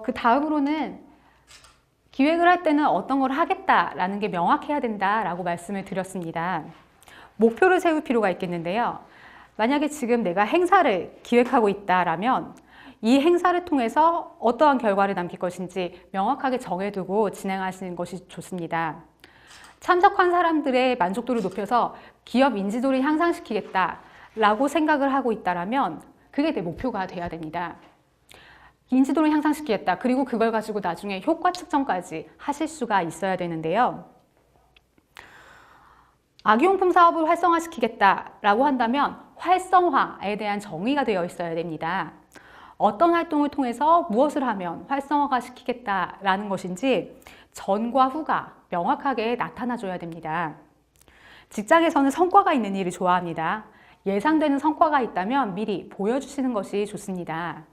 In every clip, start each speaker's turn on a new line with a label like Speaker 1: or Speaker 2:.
Speaker 1: 그 다음으로는 기획을 할 때는 어떤 걸 하겠다라는 게 명확해야 된다라고 말씀을 드렸습니다. 목표를 세울 필요가 있겠는데요. 만약에 지금 내가 행사를 기획하고 있다라면 이 행사를 통해서 어떠한 결과를 남길 것인지 명확하게 정해두고 진행하시는 것이 좋습니다. 참석한 사람들의 만족도를 높여서 기업 인지도를 향상시키겠다라고 생각을 하고 있다라면 그게 내 목표가 돼야 됩니다. 인지도를 향상시키겠다. 그리고 그걸 가지고 나중에 효과 측정까지 하실 수가 있어야 되는데요. 아기용품 사업을 활성화시키겠다라고 한다면 활성화에 대한 정의가 되어 있어야 됩니다. 어떤 활동을 통해서 무엇을 하면 활성화가 시키겠다라는 것인지 전과 후가 명확하게 나타나줘야 됩니다. 직장에서는 성과가 있는 일을 좋아합니다. 예상되는 성과가 있다면 미리 보여주시는 것이 좋습니다.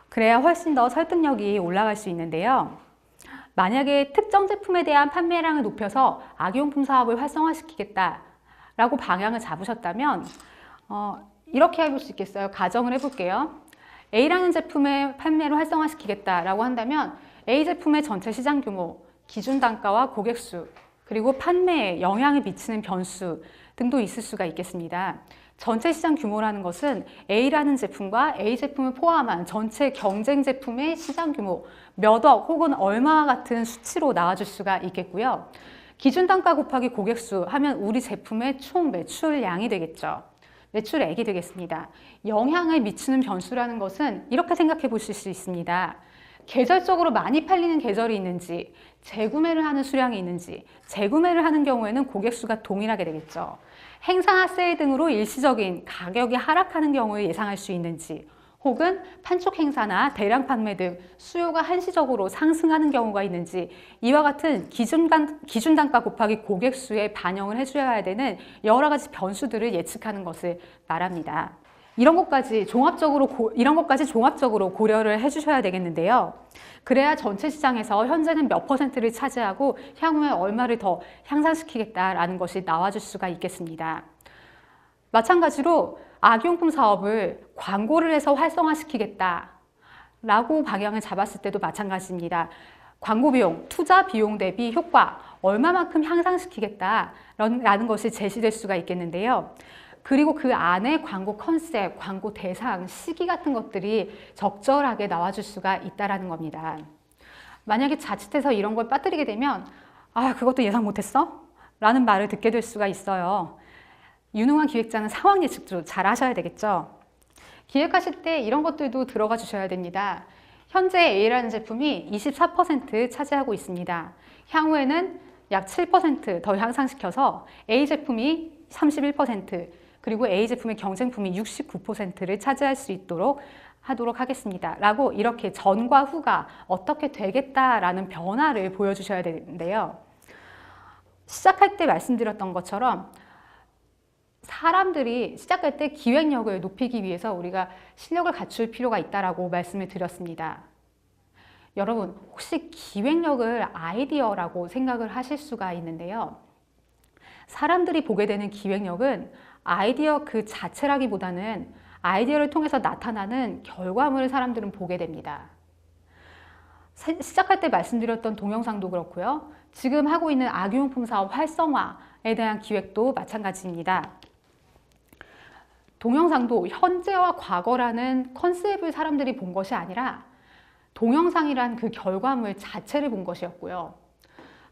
Speaker 1: 그래야 훨씬 더 설득력이 올라갈 수 있는데요. 만약에 특정 제품에 대한 판매량을 높여서 아기용품 사업을 활성화시키겠다라고 방향을 잡으셨다면 이렇게 해볼 수 있겠어요. 가정을 해볼게요. A라는 제품의 판매를 활성화시키겠다라고 한다면 A 제품의 전체 시장 규모, 기준 단가와 고객수, 그리고 판매에 영향을 미치는 변수 등도 있을 수가 있겠습니다. 전체 시장 규모라는 것은 A라는 제품과 A 제품을 포함한 전체 경쟁 제품의 시장 규모 몇 억 혹은 얼마와 같은 수치로 나와줄 수가 있겠고요. 기준 단가 곱하기 고객수 하면 우리 제품의 총 매출량이 되겠죠. 매출액이 되겠습니다. 영향을 미치는 변수라는 것은 이렇게 생각해 보실 수 있습니다. 계절적으로 많이 팔리는 계절이 있는지, 재구매를 하는 수량이 있는지, 재구매를 하는 경우에는 고객수가 동일하게 되겠죠. 행사나 세일 등으로 일시적인 가격이 하락하는 경우를 예상할 수 있는지, 혹은 판촉 행사나 대량 판매 등 수요가 한시적으로 상승하는 경우가 있는지 이와 같은 기준 단가 곱하기 고객수에 반영을 해줘야 되는 여러 가지 변수들을 예측하는 것을 말합니다. 이런 것까지 종합적으로 고려를 해주셔야 되겠는데요. 그래야 전체 시장에서 현재는 몇 %를 차지하고 향후에 얼마를 더 향상시키겠다라는 것이 나와줄 수가 있겠습니다. 마찬가지로 아기용품 사업을 광고를 해서 활성화시키겠다라고 방향을 잡았을 때도 마찬가지입니다. 광고 비용, 투자 비용 대비 효과 얼마만큼 향상시키겠다라는 것이 제시될 수가 있겠는데요. 그리고 그 안에 광고 컨셉, 광고 대상, 시기 같은 것들이 적절하게 나와줄 수가 있다는 겁니다. 만약에 자칫해서 이런 걸 빠뜨리게 되면 그것도 예상 못했어? 라는 말을 듣게 될 수가 있어요. 유능한 기획자는 상황 예측도 잘 하셔야 되겠죠. 기획하실 때 이런 것들도 들어가 주셔야 됩니다. 현재 A라는 제품이 24% 차지하고 있습니다. 향후에는 약 7% 더 향상시켜서 A 제품이 31%, 그리고 A 제품의 경쟁품이 69%를 차지할 수 있도록 하도록 하겠습니다. 라고 이렇게 전과 후가 어떻게 되겠다라는 변화를 보여주셔야 되는데요. 시작할 때 말씀드렸던 것처럼 사람들이 시작할 때 기획력을 높이기 위해서 우리가 실력을 갖출 필요가 있다라고 말씀을 드렸습니다. 여러분, 혹시 기획력을 아이디어라고 생각을 하실 수가 있는데요. 사람들이 보게 되는 기획력은 아이디어 그 자체라기보다는 아이디어를 통해서 나타나는 결과물을 사람들은 보게 됩니다. 시작할 때 말씀드렸던 동영상도 그렇고요. 지금 하고 있는 아기용품 사업 활성화에 대한 기획도 마찬가지입니다. 동영상도 현재와 과거라는 컨셉을 사람들이 본 것이 아니라 동영상이란 그 결과물 자체를 본 것이었고요.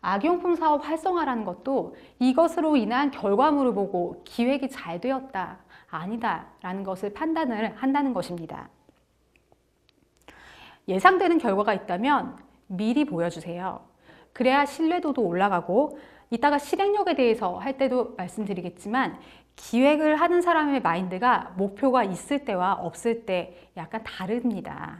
Speaker 1: 아기용품 사업 활성화라는 것도 이것으로 인한 결과물을 보고 기획이 잘 되었다, 아니다 라는 것을 판단을 한다는 것입니다. 예상되는 결과가 있다면 미리 보여주세요. 그래야 신뢰도도 올라가고 이따가 실행력에 대해서 할 때도 말씀드리겠지만 기획을 하는 사람의 마인드가 목표가 있을 때와 없을 때 약간 다릅니다.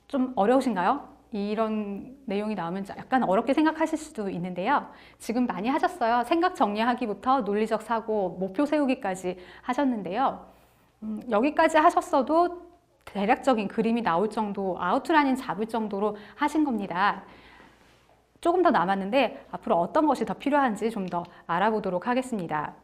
Speaker 1: 좀 어려우신가요? 이런 내용이 나오면 약간 어렵게 생각하실 수도 있는데요. 지금 많이 하셨어요. 생각 정리하기부터 논리적 사고, 목표 세우기까지 하셨는데요. 여기까지 하셨어도 대략적인 그림이 나올 정도, 아웃라인 잡을 정도로 하신 겁니다. 조금 더 남았는데 앞으로 어떤 것이 더 필요한지 좀 더 알아보도록 하겠습니다.